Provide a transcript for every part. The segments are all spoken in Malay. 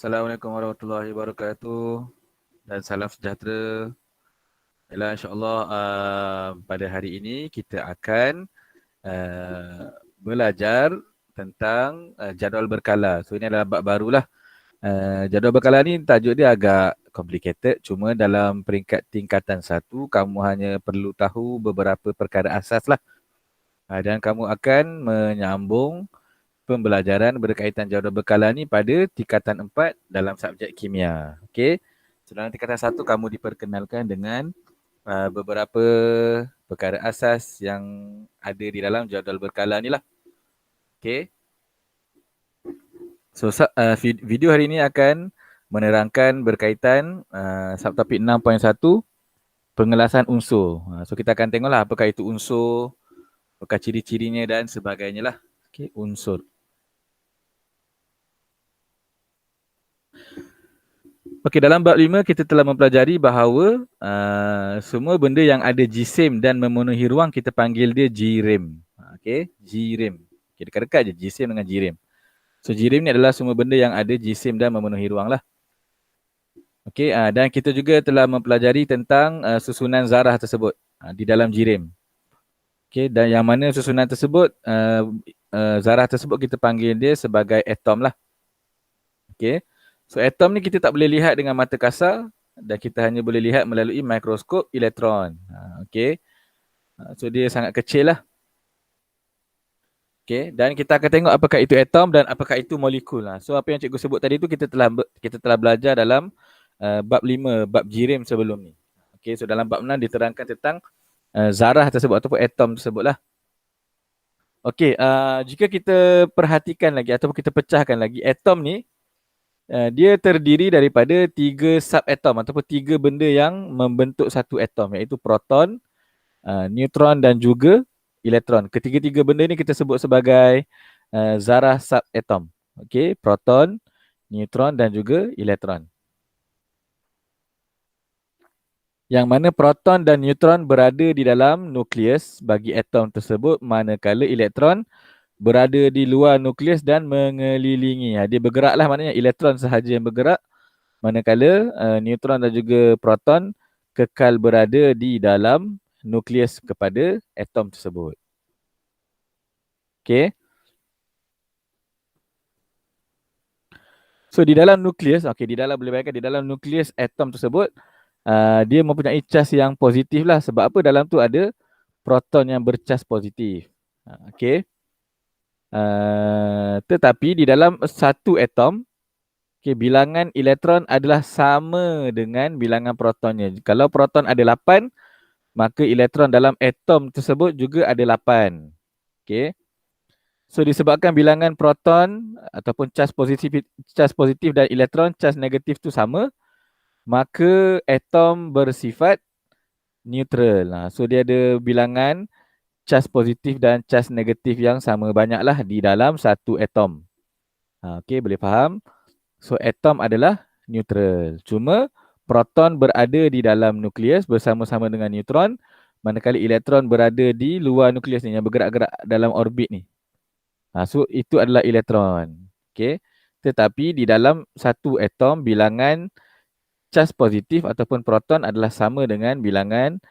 Assalamualaikum warahmatullahi wabarakatuh dan salam sejahtera. InsyaAllah pada hari ini kita akan belajar tentang jadual berkala. So ini adalah bab barulah. Jadual berkala ni tajuk dia agak complicated, cuma dalam peringkat tingkatan 1 kamu hanya perlu tahu beberapa perkara asas lah. Dan kamu akan menyambung pembelajaran berkaitan jadual berkala ni pada tingkatan 4 dalam subjek kimia. Okey. So dalam tingkatan 1 kamu diperkenalkan dengan beberapa perkara asas yang ada di dalam jadual berkala ni lah. Okey. So video hari ini akan menerangkan berkaitan subtopik 6.1 pengelasan unsur. So kita akan tengoklah apakah itu unsur, apakah ciri-cirinya dan sebagainya lah. Okey, unsur. Okey, dalam bab 5 kita telah mempelajari bahawa semua benda yang ada jisim dan memenuhi ruang kita panggil dia jirim. Okey, jirim. Okay, dekat-dekat je jisim dengan jirim. So jirim ni adalah semua benda yang ada jisim dan memenuhi ruang lah. Okey, dan kita juga telah mempelajari tentang susunan zarah tersebut di dalam jirim. Okey, dan yang mana susunan tersebut, zarah tersebut kita panggil dia sebagai atom lah. Okey. So atom ni kita tak boleh lihat dengan mata kasar dan kita hanya boleh lihat melalui mikroskop elektron. Okey. So dia sangat kecil lah. Okey, dan kita akan tengok apakah itu atom dan apakah itu molekul. So apa yang cikgu sebut tadi tu kita telah belajar dalam bab 5, bab jirim sebelum ni. Okey, so dalam bab 6 diterangkan tentang zarah tersebut ataupun atom tersebut lah. Okey, jika kita perhatikan lagi ataupun kita pecahkan lagi, atom ni dia terdiri daripada 3 subatom ataupun 3 benda yang membentuk satu atom, iaitu proton, neutron dan juga elektron. Ketiga-tiga benda ni kita sebut sebagai zarah subatom. Okey, proton, neutron dan juga elektron. Yang mana proton dan neutron berada di dalam nukleus bagi atom tersebut, manakala elektron berada di luar nukleus dan mengelilingi. Dia bergeraklah, maknanya elektron sahaja yang bergerak, manakala neutron dan juga proton kekal berada di dalam nukleus kepada atom tersebut. Okey. So di dalam nukleus, di dalam boleh bayangkan di dalam nukleus atom tersebut, dia mempunyai cas yang positif lah. Sebab apa? Dalam tu ada proton yang bercas positif. Okey. Tetapi di dalam satu atom, bilangan elektron adalah sama dengan bilangan protonnya. Kalau proton ada 8, maka elektron dalam atom tersebut juga ada 8. Okey. So disebabkan bilangan proton ataupun cas positif dan elektron, cas negatif tu sama, maka atom bersifat neutral. So dia ada bilangan cas positif dan cas negatif yang sama banyaklah di dalam satu atom. Okey, boleh faham? So atom adalah neutral. Cuma proton berada di dalam nukleus bersama-sama dengan neutron, manakala elektron berada di luar nukleus ni yang bergerak-gerak dalam orbit ni. So itu adalah elektron. Okey. Tetapi di dalam satu atom bilangan cas positif ataupun proton adalah sama dengan bilangan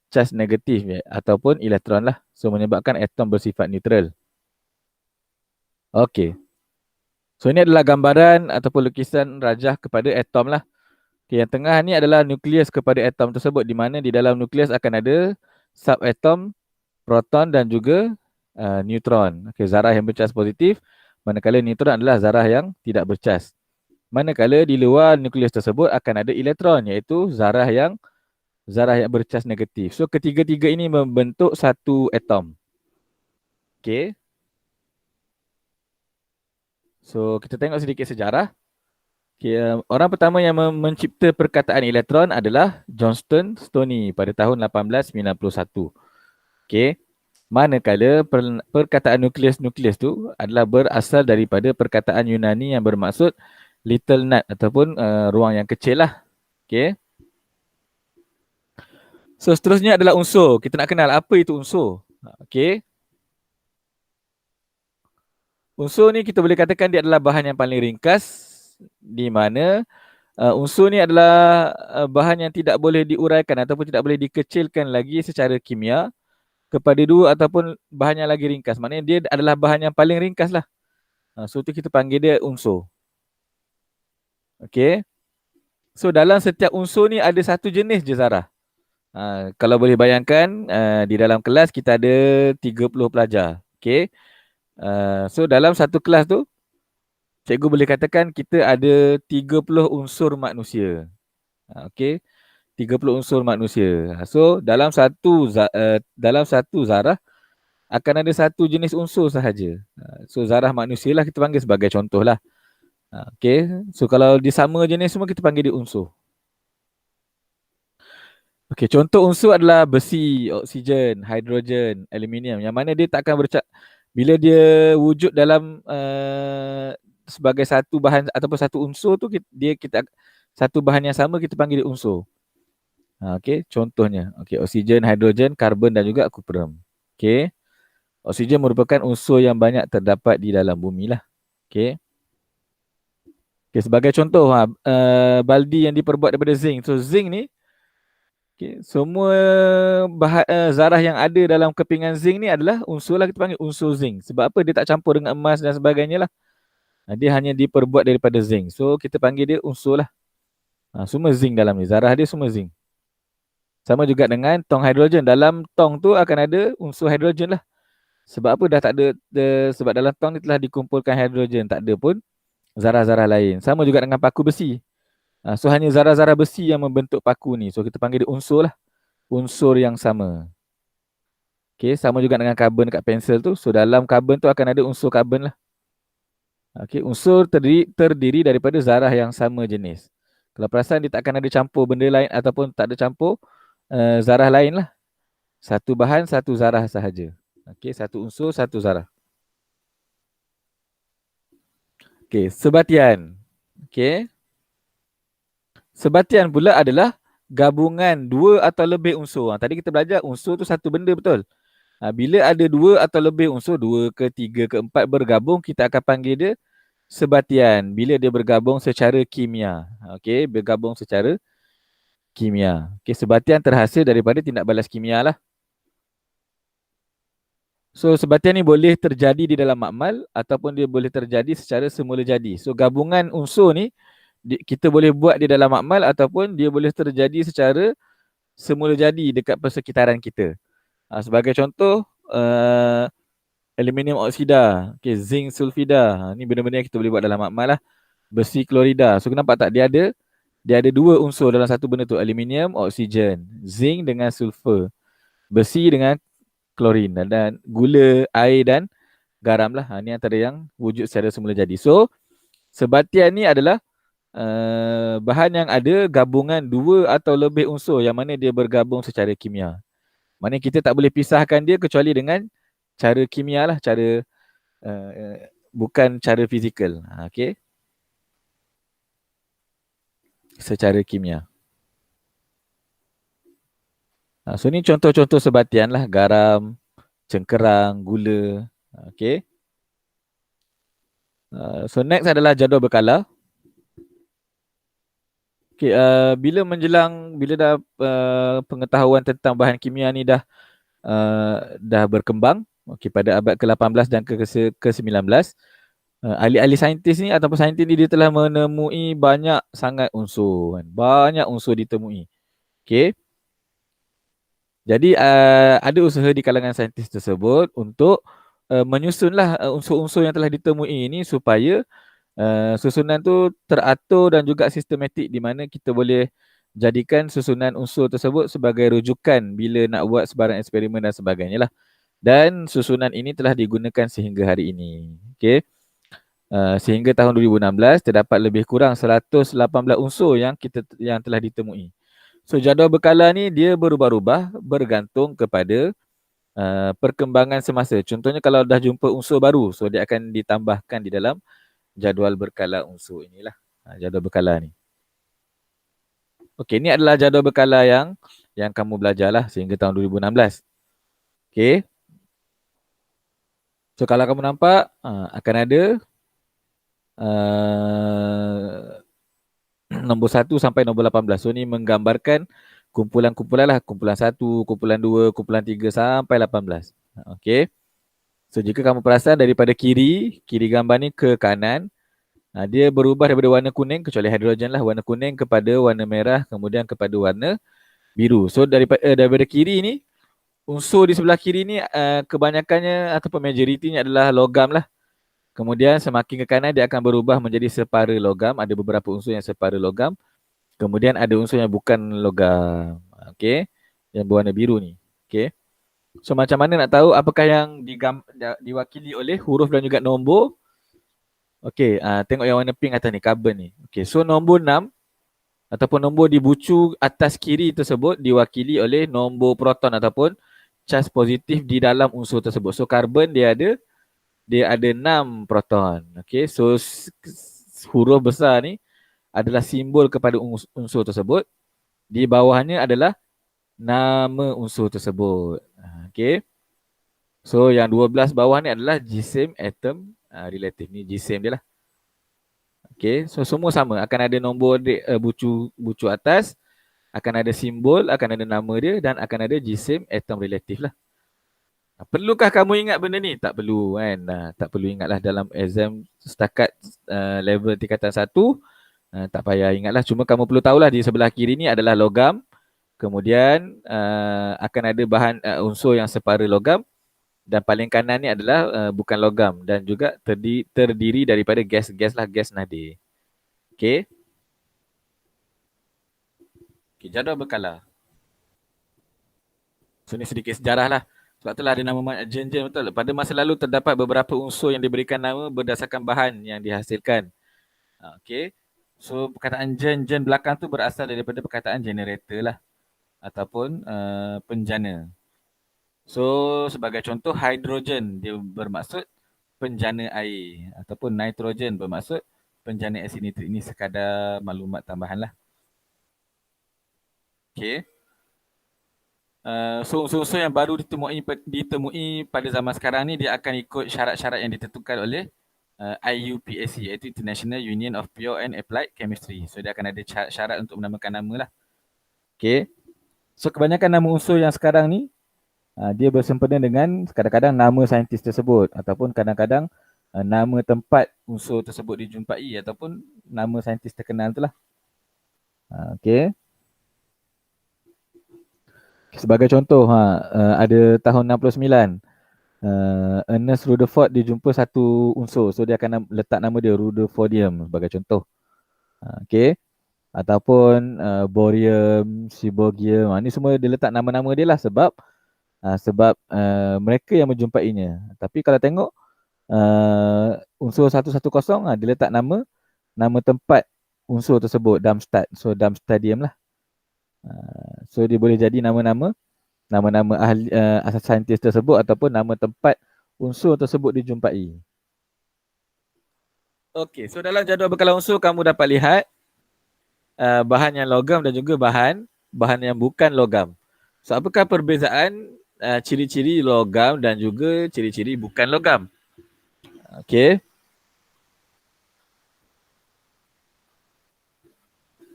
cas negatif ataupun elektron lah. So menyebabkan atom bersifat neutral. Okey. So ini adalah gambaran ataupun lukisan rajah kepada atom lah. Okay, yang tengah ni adalah nukleus kepada atom tersebut, di mana di dalam nukleus akan ada subatom, proton dan juga neutron. Okay, zarah yang bercas positif, manakala neutron adalah zarah yang tidak bercas. Manakala di luar nukleus tersebut akan ada elektron, iaitu zarah yang bercas negatif. So ketiga-tiga ini membentuk satu atom. Okay. So kita tengok sedikit sejarah. Okay, orang pertama yang mencipta perkataan elektron adalah Johnston Stoney pada tahun 1891. Okay. Manakala perkataan nukleus tu adalah berasal daripada perkataan Yunani yang bermaksud little nut ataupun ruang yang kecil lah. Okay. So seterusnya adalah unsur. Kita nak kenal apa itu unsur. Okay. Unsur ni kita boleh katakan dia adalah bahan yang paling ringkas di mana unsur ni adalah bahan yang tidak boleh diuraikan ataupun tidak boleh dikecilkan lagi secara kimia kepada dua ataupun bahan yang lagi ringkas. Maknanya dia adalah bahan yang paling ringkas lah. So tu kita panggil dia unsur. Okay. So dalam setiap unsur ni ada satu jenis je zarah. Kalau boleh bayangkan di dalam kelas kita ada 30 pelajar. Okay. So dalam satu kelas tu cikgu boleh katakan kita ada 30 unsur manusia. Okay. 30 unsur manusia. So dalam satu zarah akan ada satu jenis unsur sahaja. So zarah manusia lah kita panggil sebagai contoh lah. Okay. So kalau dia sama jenis semua kita panggil dia unsur. Okay, contoh unsur adalah besi, oksigen, hidrogen, aluminium. Yang mana dia takkan bila dia wujud dalam sebagai satu bahan ataupun satu unsur tu kita satu bahan yang sama kita panggil dia unsur. Okay, contohnya. Okay, oksigen, hidrogen, karbon dan juga kuprum. Okay. Oksigen merupakan unsur yang banyak terdapat di dalam bumi lah. Okay. Okay, sebagai contoh, baldi yang diperbuat daripada zinc. So zinc ni okay, semua zarah yang ada dalam kepingan zinc ni adalah unsur lah kita panggil unsur zinc. Sebab apa? Dia tak campur dengan emas dan sebagainya lah. Dia hanya diperbuat daripada zinc. So kita panggil dia unsur lah. Semua zinc dalam ni. Zarah dia semua zinc. Sama juga dengan tong hidrogen. Dalam tong tu akan ada unsur hidrogen lah. Sebab apa? Dah tak ada, sebab dalam tong ni telah dikumpulkan hidrogen. Tak ada pun zarah-zarah lain. Sama juga dengan paku besi. So hanya zarah-zarah besi yang membentuk paku ni. So kita panggil dia unsur lah. Unsur yang sama. Okay, sama juga dengan karbon dekat pensel tu. So dalam karbon tu akan ada unsur karbon lah. Okay, unsur terdiri daripada zarah yang sama jenis. Kalau perasan dia tak akan ada campur benda lain ataupun tak ada campur zarah lain lah. Satu bahan, satu zarah sahaja. Okay, satu unsur, satu zarah. Okay, sebatian. Okay. Sebatian pula adalah gabungan dua atau lebih unsur. Tadi kita belajar unsur tu satu benda betul. Bila ada dua atau lebih unsur, dua ke tiga ke empat bergabung, kita akan panggil dia sebatian. Bila dia bergabung secara kimia. Okey, bergabung secara kimia. Okey, sebatian terhasil daripada tindak balas kimia lah. So, sebatian ni boleh terjadi di dalam makmal ataupun dia boleh terjadi secara semula jadi. So, gabungan unsur ni kita boleh buat di dalam makmal ataupun dia boleh terjadi secara semula jadi dekat persekitaran kita. Sebagai contoh, aluminium oksida, okay, zinc sulfida. Ni benda-benda yang kita boleh buat dalam makmal lah. Besi klorida. So, nampak tak? Dia ada dua unsur dalam satu benda tu. Aluminium, oksigen. Zinc dengan sulfur. Besi dengan klorin. Dan gula, air dan garam lah. Ni antara yang wujud secara semula jadi. So, sebatian ni adalah bahan yang ada gabungan dua atau lebih unsur yang mana dia bergabung secara kimia. Maknanya kita tak boleh pisahkan dia kecuali dengan cara kimia lah. Cara bukan cara fizikal. Okay. Secara kimia. So ni contoh-contoh sebatian lah. Garam, cengkerang, gula. Okay. So next adalah jadual berkala. Okay, bila dah pengetahuan tentang bahan kimia ni dah berkembang, okay, pada abad ke-18 dan ke-19, ahli-ahli saintis ni ataupun saintis ni dia telah menemui banyak sangat unsur. Banyak unsur ditemui. Okay. Jadi ada usaha di kalangan saintis tersebut untuk menyusunlah unsur-unsur yang telah ditemui ini supaya susunan tu teratur dan juga sistematik di mana kita boleh jadikan susunan unsur tersebut sebagai rujukan bila nak buat sebarang eksperimen dan sebagainya lah. Dan susunan ini telah digunakan sehingga hari ini. Okay. Sehingga tahun 2016 terdapat lebih kurang 118 unsur yang telah ditemui. So jadual berkala ni dia berubah-ubah bergantung kepada perkembangan semasa. Contohnya kalau dah jumpa unsur baru, so dia akan ditambahkan di dalam jadual berkala unsur inilah. Jadual berkala ni. Okey, ni adalah jadual berkala yang kamu belajarlah sehingga tahun 2016. Okey. So kalau kamu nampak akan ada uh, nombor 1 sampai nombor 18. So ni menggambarkan kumpulan-kumpulan lah. Kumpulan 1, kumpulan 2, kumpulan 3 sampai 18. Okay. So jika kamu perasan daripada kiri gambar ni ke kanan, dia berubah daripada warna kuning, kecuali hidrogen lah, warna kuning kepada warna merah, kemudian kepada warna biru. So daripada kiri ni, unsur di sebelah kiri ni kebanyakannya ataupun majoritinya adalah logam lah. Kemudian semakin ke kanan dia akan berubah menjadi separa logam. Ada beberapa unsur yang separa logam. Kemudian ada unsur yang bukan logam. Okey. Yang berwarna biru ni. Okey. So macam mana nak tahu apakah yang diwakili oleh huruf dan juga nombor? Okey, tengok yang warna pink atas ni, karbon ni. Okey, so nombor 6 ataupun nombor di bucu atas kiri tersebut diwakili oleh nombor proton ataupun charge positif di dalam unsur tersebut. So karbon dia ada 6 proton. Okey, so huruf besar ni adalah simbol kepada unsur tersebut. Di bawahnya adalah nama unsur tersebut. Okey. So yang 12 bawah ni adalah gisim atom relative. Ni gisim dia lah. Okey, so semua sama. Akan ada nombor bucu atas, akan ada simbol, akan ada nama dia dan akan ada gisim atom relative lah. Perlukah kamu ingat benda ni? Tak perlu kan. Tak perlu ingatlah dalam exam setakat level tingkatan 1. Tak payah ingatlah. Cuma kamu perlu tahulah di sebelah kiri ni adalah logam. Kemudian akan ada bahan unsur yang separa logam. Dan paling kanan ni adalah bukan logam. Dan juga terdiri daripada gas-gas lah. Gas nadir. Okay. Okay, jadual berkala. So ni sedikit sejarah lah. Sebab itulah ada nama jen-jen betul. Pada masa lalu terdapat beberapa unsur yang diberikan nama berdasarkan bahan yang dihasilkan. Okay. So perkataan jen-jen belakang tu berasal daripada perkataan generator lah. Ataupun penjana. So sebagai contoh hidrogen dia bermaksud penjana air. Ataupun nitrogen bermaksud penjana asid nitrik. Ini sekadar maklumat tambahan lah. Okay. So unsur-unsur yang baru ditemui pada zaman sekarang ni dia akan ikut syarat-syarat yang ditentukan oleh IUPAC, iaitu International Union of Pure and Applied Chemistry. So dia akan ada syarat untuk menamakan nama lah. Okay. So kebanyakan nama unsur yang sekarang ni dia bersempena dengan kadang-kadang nama saintis tersebut ataupun kadang-kadang nama tempat unsur tersebut dijumpai ataupun nama saintis terkenal tu lah. Okay. Sebagai contoh, ada tahun 69, Ernest Rutherford dia jumpa satu unsur. So dia akan letak nama dia Rutherfordium sebagai contoh. Okay. Ataupun borium, seaborgium. Ni semua dia letak nama-nama dia lah sebab mereka yang menjumpainya. Tapi kalau tengok unsur 110, dia letak nama tempat unsur tersebut, Darmstadt. So Darmstadtium lah. So dia boleh jadi nama-nama ahli asal saintis tersebut ataupun nama tempat unsur tersebut dijumpai. Okey, so dalam jadual berkala unsur kamu dapat lihat bahan yang logam dan juga bahan yang bukan logam. So apakah perbezaan ciri-ciri logam dan juga ciri-ciri bukan logam? Okey.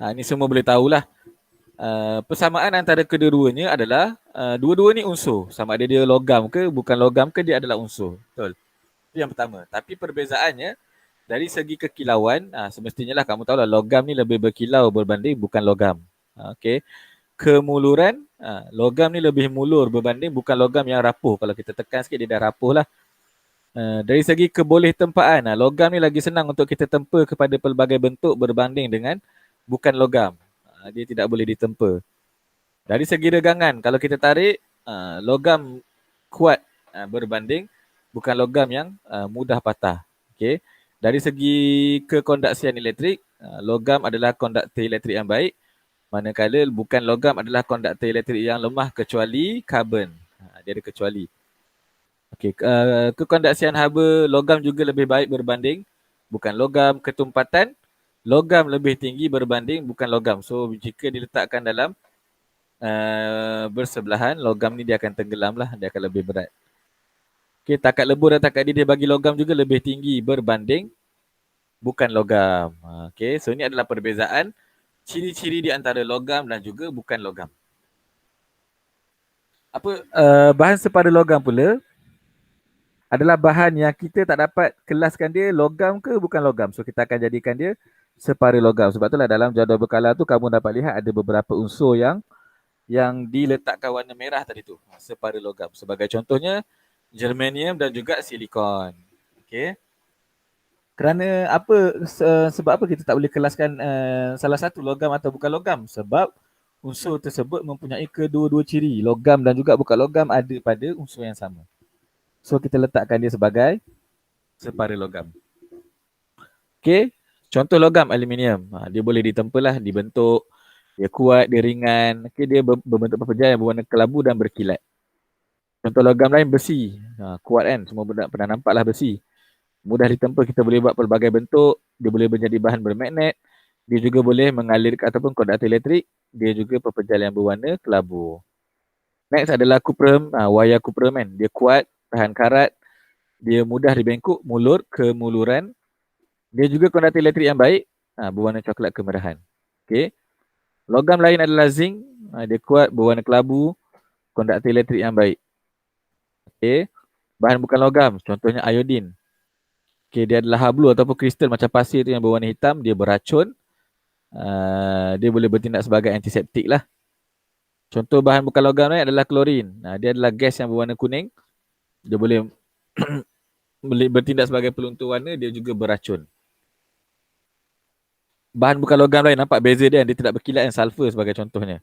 Ini semua boleh tahulah. Persamaan antara kedua-duanya adalah dua-dua ni unsur. Sama ada dia logam ke bukan logam ke, dia adalah unsur. Betul. Itu yang pertama. Tapi perbezaannya dari segi kekilauan, semestinya lah kamu tahulah logam ni lebih berkilau berbanding bukan logam. Okey. Kemuluran, logam ni lebih mulur berbanding bukan logam yang rapuh. Kalau kita tekan sikit dia dah rapuh lah. Dari segi keboleh-tempaan, logam ni lagi senang untuk kita tempa kepada pelbagai bentuk berbanding dengan bukan logam. Dia tidak boleh ditempa. Dari segi regangan, kalau kita tarik, logam kuat berbanding bukan logam yang mudah patah. Okay. Dari segi kekondaksian elektrik, logam adalah konduktor elektrik yang baik, manakala bukan logam adalah konduktor elektrik yang lemah kecuali karbon. Dia ada kecuali. Okay. Kekondaksian haba logam juga lebih baik berbanding bukan logam. Ketumpatan logam lebih tinggi berbanding bukan logam. So jika diletakkan dalam bersebelahan, logam ni dia akan tenggelam lah, dia akan lebih berat. Okay, takat lebur dan takat dia bagi logam juga lebih tinggi berbanding bukan logam. Okey, so ini adalah perbezaan ciri-ciri di antara logam dan juga bukan logam. Apa bahan sepada logam pula adalah bahan yang kita tak dapat kelaskan dia logam ke bukan logam. So kita akan jadikan dia separa logam. Sebab itulah dalam jadual berkala tu kamu dapat lihat ada beberapa unsur yang diletakkan warna merah tadi tu, separa logam. Sebagai contohnya germanium dan juga silikon. Okey. Kerana apa sebab apa kita tak boleh kelaskan salah satu logam atau bukan logam? Sebab unsur tersebut mempunyai kedua-dua ciri. Logam dan juga bukan logam ada pada unsur yang sama. So kita letakkan dia sebagai separa logam. Okey. Contoh logam aluminium. Dia boleh ditempel lah, dibentuk, dia kuat, dia ringan. Okey, dia berbentuk pepejar yang berwarna kelabu dan berkilat. Contoh logam lain besi. Kuat kan? Semua pernah nampak lah besi. Mudah ditempel, kita boleh buat pelbagai bentuk. Dia boleh menjadi bahan bermagnet. Dia juga boleh mengalirkan ataupun konduktor elektrik. Dia juga pepejar yang berwarna kelabu. Next adalah cuprum. Wayar cuprum kan. Dia kuat, tahan karat. Dia mudah dibengkok, mulur, kemuluran. Dia juga konduktor elektrik yang baik. Berwarna coklat kemerahan. Okay. Logam lain adalah zinc. Dia kuat, berwarna kelabu, konduktor elektrik yang baik. Okay. Bahan bukan logam. Contohnya iodin. Okay, dia adalah hablu ataupun kristal macam pasir tu yang berwarna hitam. Dia beracun. Dia boleh bertindak sebagai antiseptik lah. Contoh bahan bukan logam lain adalah klorin. Dia adalah gas yang berwarna kuning. Dia boleh bertindak sebagai peluntur warna. Dia juga beracun. Bahan bukan logam lain, nampak beza dia. Dia tidak berkilat yang sulfur sebagai contohnya.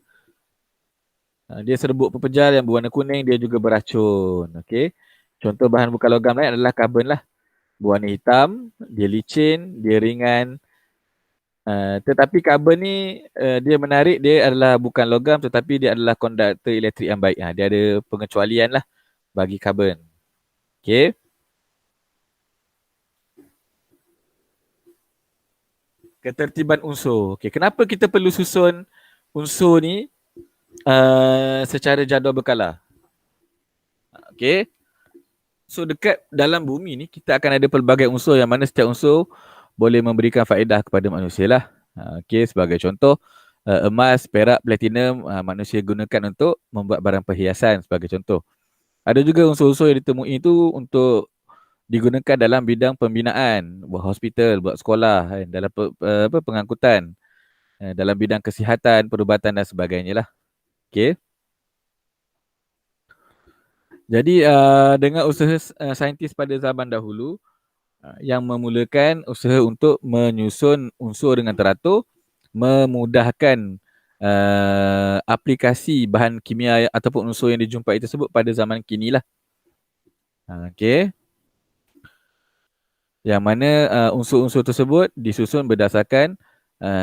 Dia serbuk pepejar yang berwarna kuning. Dia juga beracun. Okay. Contoh bahan bukan logam lain adalah karbon lah. Berwarna hitam. Dia licin. Dia ringan. Tetapi karbon ni dia menarik, dia adalah bukan logam tetapi dia adalah konduktor elektrik yang baik. Dia ada pengecualian lah bagi karbon. Okay. Ketertiban unsur. Okay. Kenapa kita perlu susun unsur ni secara jadual berkala? Okay. So dekat dalam bumi ni kita akan ada pelbagai unsur yang mana setiap unsur boleh memberikan faedah kepada manusia lah. Okay, sebagai contoh emas, perak, platinum manusia gunakan untuk membuat barang perhiasan sebagai contoh. Ada juga unsur-unsur yang ditemui itu untuk digunakan dalam bidang pembinaan, buat hospital, buat sekolah, dalam pengangkutan, dalam bidang kesihatan, perubatan dan sebagainya lah. Okay. Jadi dengan usaha saintis pada zaman dahulu yang memulakan usaha untuk menyusun unsur dengan teratur, memudahkan aplikasi bahan kimia ataupun unsur yang dijumpai tersebut pada zaman kini lah. Okay. Yang mana unsur-unsur tersebut disusun berdasarkan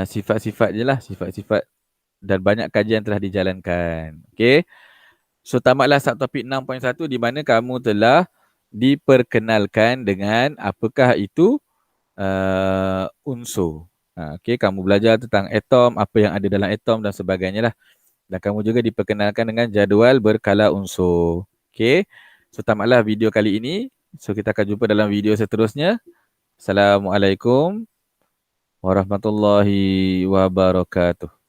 sifat-sifat je lah, sifat-sifat dan banyak kajian telah dijalankan. Okay. So tamatlah subtopik 6.1 di mana kamu telah diperkenalkan dengan apakah itu unsur. Okay, kamu belajar tentang atom, apa yang ada dalam atom dan sebagainya lah. Dan kamu juga diperkenalkan dengan jadual berkala unsur. Okay, so tamatlah video kali ini. So kita akan jumpa dalam video seterusnya. Assalamualaikum warahmatullahi wabarakatuh.